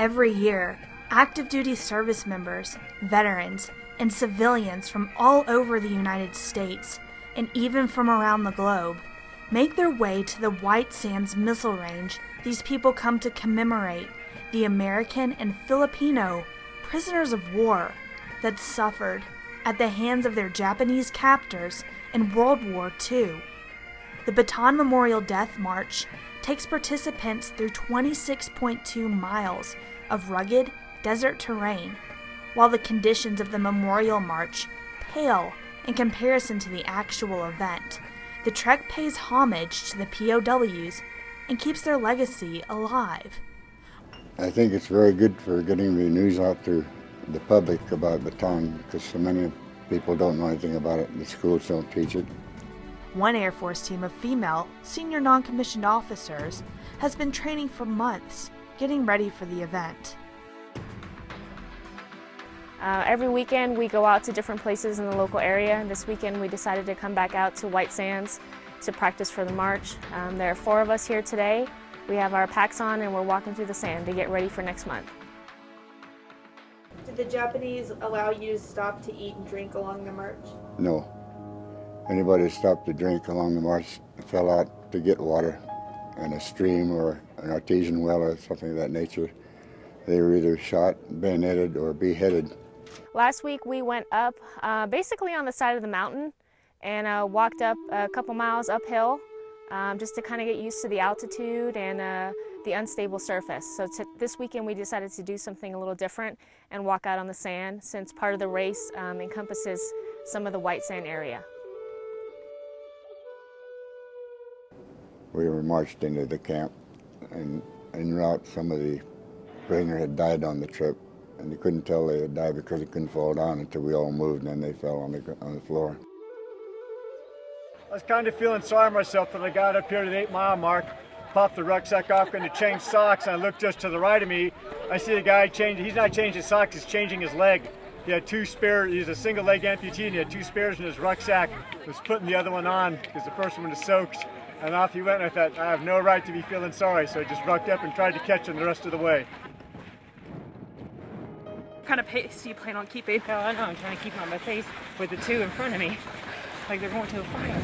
Every year, active duty service members, veterans, and civilians from all over the United States, and even from around the globe, make their way to the White Sands Missile Range. These people come to commemorate the American and Filipino prisoners of war that suffered at the hands of their Japanese captors in World War II. The Bataan Memorial Death March takes participants through 26.2 miles of rugged desert terrain, while the conditions of the Memorial March pale in comparison to the actual event. The trek pays homage to the POWs and keeps their legacy alive. I think it's very good for getting the news out to the public about Bataan, because so many people don't know anything about it. The schools don't teach it. One Air Force team of female senior non-commissioned officers has been training for months, getting ready for the event. Every weekend we go out to different places in the local area. This weekend we decided to come back out to White Sands to practice for the march. There are 4 of us here today. We have our packs on and we're walking through the sand to get ready for next month. Did the Japanese allow you to stop to eat and drink along the march? No. Anybody who stopped to drink along the march fell out to get water in a stream or an artesian well or something of that nature. They were either shot, bayoneted, or beheaded. Last week we went up basically on the side of the mountain and walked up a couple miles uphill just to kind of get used to the altitude and the unstable surface. So this weekend we decided to do something a little different and walk out on the sand, since part of the race encompasses some of the white sand area. We were marched into the camp, and en route some of the prisoners had died on the trip, and you couldn't tell they had died because they couldn't fall down until we all moved, and then they fell on the floor. I was kind of feeling sorry for myself when I got up here to the 8-mile mark, popped the rucksack off, going to change socks, and I looked just to the right of me. I see a guy he's not changing his socks, he's changing his leg. He had 2 spares, he's a single leg amputee, and he had 2 spares in his rucksack. He was putting the other one on because the first one was soaked. And off he went, and I thought, I have no right to be feeling sorry, so I just rucked up and tried to catch him the rest of the way. What kind of pace do you plan on keeping? Oh, I know, I'm trying to keep on my pace with the 2 in front of me, like they're going to a fire.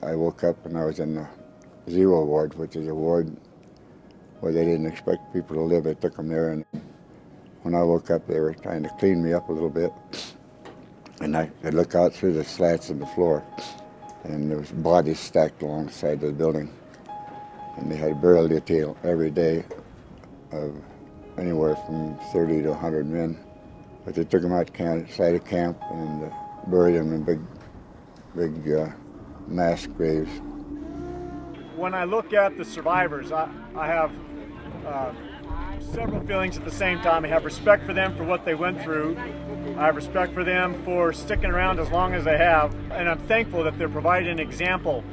I woke up and I was in the 0 ward, which is a ward where they didn't expect people to live. They took them there, and when I woke up, they were trying to clean me up a little bit. And I could look out through the slats in the floor, and there was bodies stacked along the side of the building. And they had burial detail every day of anywhere from 30 to 100 men. But they took them out side of camp and buried them in big mass graves. When I look at the survivors, I have several feelings at the same time. I have respect for them for what they went through. I have respect for them for sticking around as long as they have, and I'm thankful that they're providing an example,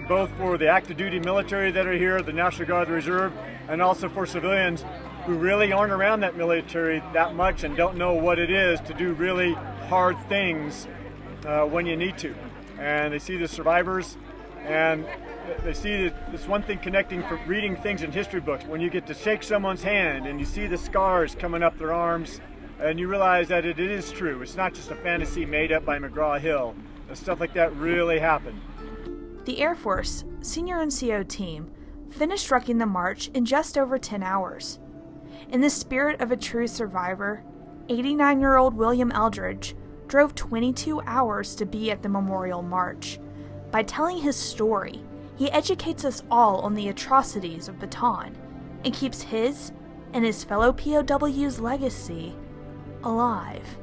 both for the active duty military that are here, the National Guard, the Reserve, and also for civilians who really aren't around that military that much and don't know what it is to do really hard things when you need to. And they see the survivors, and they see that it's one thing connecting from reading things in history books. When you get to shake someone's hand and you see the scars coming up their arms, and you realize that it is true. It's not just a fantasy made up by McGraw-Hill. Stuff like that really happened. The Air Force Senior NCO team finished rucking the march in just over 10 hours. In the spirit of a true survivor, 89-year-old William Eldridge drove 22 hours to be at the Memorial March. By telling his story, he educates us all on the atrocities of Bataan and keeps his and his fellow POWs' legacy alive.